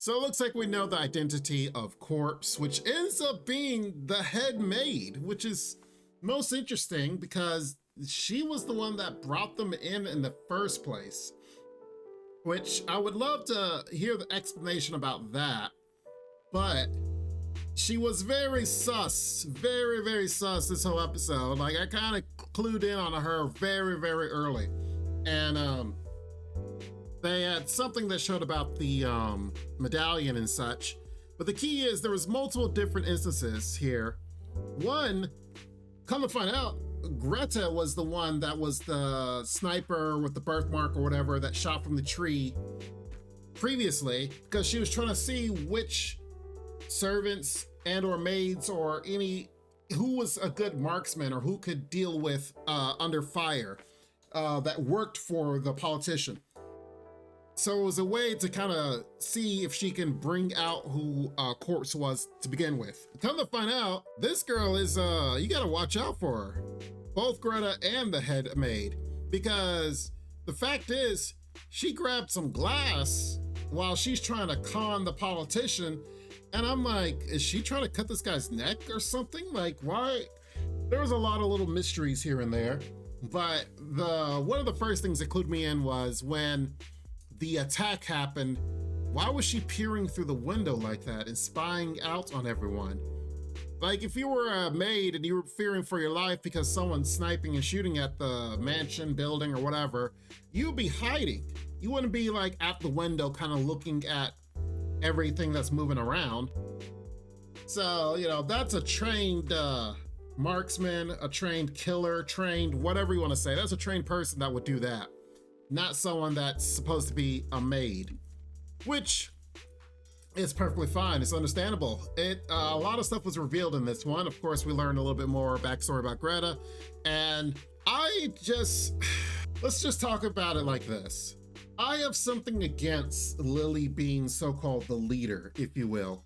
So it looks like we know the identity of Corpse, which ends up being the head maid, which is most interesting because she was the one that brought them in the first place. Which I would love to hear the explanation about that, but she was very sus, very sus this whole episode. Like I kind of clued in on her very early, and they had something that showed about the medallion and such. But the key is there was multiple different instances here. One, come to find out, Greta was the one that was the sniper with the birthmark or whatever that shot from the tree previously, because she was trying to see which servants and or maids or who was a good marksman or who could deal with under fire that worked for the politician. So it was a way to kind of see if she can bring out who Corpse was to begin with. Come to find out, this girl is, you gotta watch out for her. Both Greta and the head maid. Because the fact is, she grabbed some glass while she's trying to con the politician. And I'm like, is she trying to cut this guy's neck or something? Like, why? There was a lot of little mysteries here and there. But one of the first things that clued me in was when the attack happened, why was she peering through the window like that and spying out on everyone? Like if you were a maid and you were fearing for your life because someone's sniping and shooting at the mansion, building, or whatever, you'd be hiding. You wouldn't be like at the window kind of looking at everything that's moving around. So, you know, that's a trained marksman, a trained killer, trained whatever you want to say. That's a trained person that would do that. Not someone that's supposed to be a maid, which is perfectly fine. It's understandable. A lot of stuff was revealed in this one. Of course, we learned a little bit more backstory about Greta, and let's just talk about it like this. I have something against Lily being so-called the leader, if you will.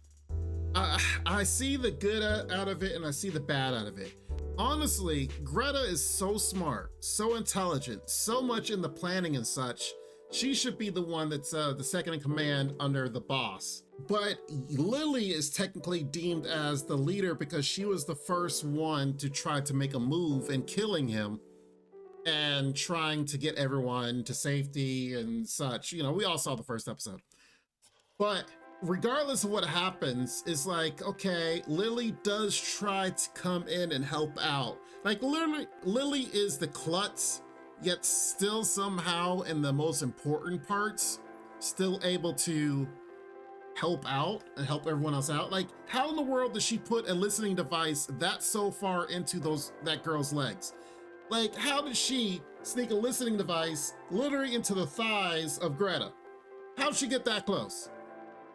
I see the good out of it and I see the bad out of it. Honestly, Greta is so smart, so intelligent, so much in the planning and such. She should be the one that's the second in command under the boss. But Lily is technically deemed as the leader because she was the first one to try to make a move in killing him and trying to get everyone to safety and such. You know, we all saw the first episode. But regardless of what happens, it's like, okay, Lily does try to come in and help out. Like Lily is the klutz, yet still somehow in the most important parts, still able to help out and help everyone else out. Like, how in the world does she put a listening device that so far into that girl's legs? Like, how did she sneak a listening device literally into the thighs of Greta? How'd she get that close?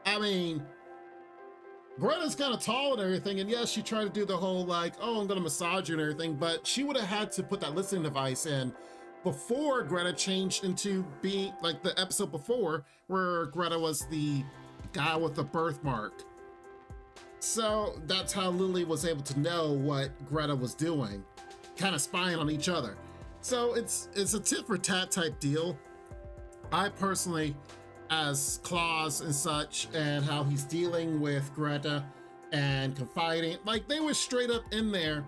I mean, Greta's kind of tall and everything, and yes, she tried to do the whole like, oh, I'm gonna massage you and everything, but she would have had to put that listening device in before Greta changed into being like the episode before where Greta was the guy with the birthmark. So that's how Lily was able to know what Greta was doing, kind of spying on each other. So it's a tit for tat type deal. I personally, as Claus and such, and how he's dealing with Greta and confiding, like they were straight up in there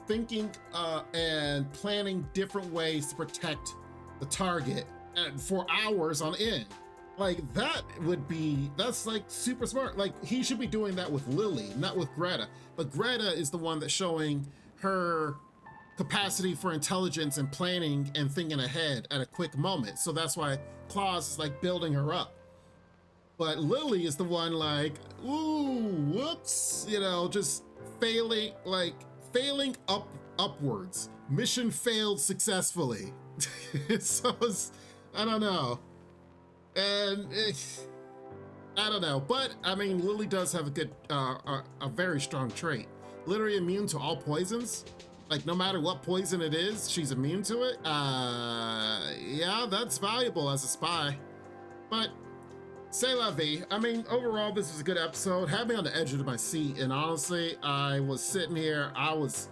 thinking and planning different ways to protect the target for hours on end. Like that's like super smart. Like he should be doing that with Lily, not with Greta. But Greta is the one that's showing her capacity for intelligence and planning and thinking ahead at a quick moment. So that's why Claus is like building her up. But Lily is the one like, ooh, whoops, you know, just failing upwards. Mission failed successfully. So I don't know. And I don't know, but I mean, Lily does have a very strong trait. Literally immune to all poisons. Like no matter what poison it is, she's immune to it. Yeah, that's valuable as a spy. But c'est la vie. I mean, overall, this was a good episode. Had me on the edge of my seat, and honestly, I was sitting here, I was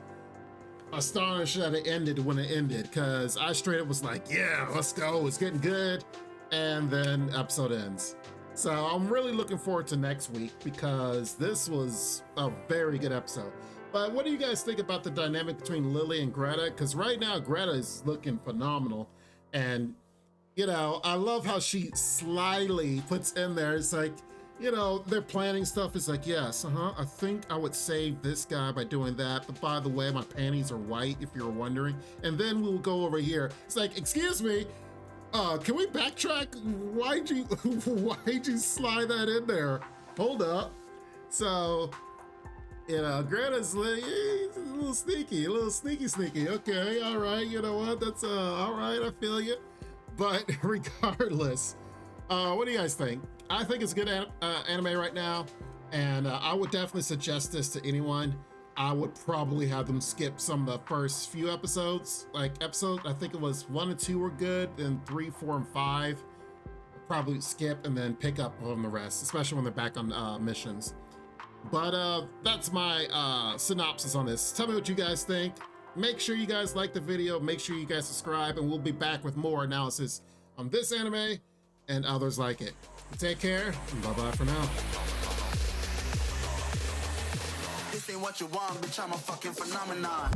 astonished that it ended when it ended, because I straight up was like, yeah, let's go, it's getting good. And then episode ends. So I'm really looking forward to next week because this was a very good episode. But what do you guys think about the dynamic between Lily and Greta? Because right now Greta is looking phenomenal. And, you know, I love how she slyly puts in there, it's like, you know, they're planning stuff. It's like, yes, I think I would save this guy by doing that. But by the way, my panties are white, if you're wondering. And then we'll go over here. It's like, excuse me, can we backtrack? Why'd you slide that in there? Hold up. So, you know, Greta's like, a little sneaky, sneaky. Okay, all right, you know what? That's, all right, I feel you. But regardless, what do you guys think? I think it's good anime right now, and I would definitely suggest this to anyone. I would probably have them skip some of the first few episodes. I think it was 1 and 2 were good, then 3, 4, and 5 probably skip and then pick up on the rest, especially when they're back on missions. But that's my synopsis on this. Tell me what you guys think. Make sure you guys like the video, make sure you guys subscribe, and we'll be back with more analysis on this anime and others like it. Take care, and bye-bye for now. This ain't what you want, bitch, I'm a fucking phenomenon.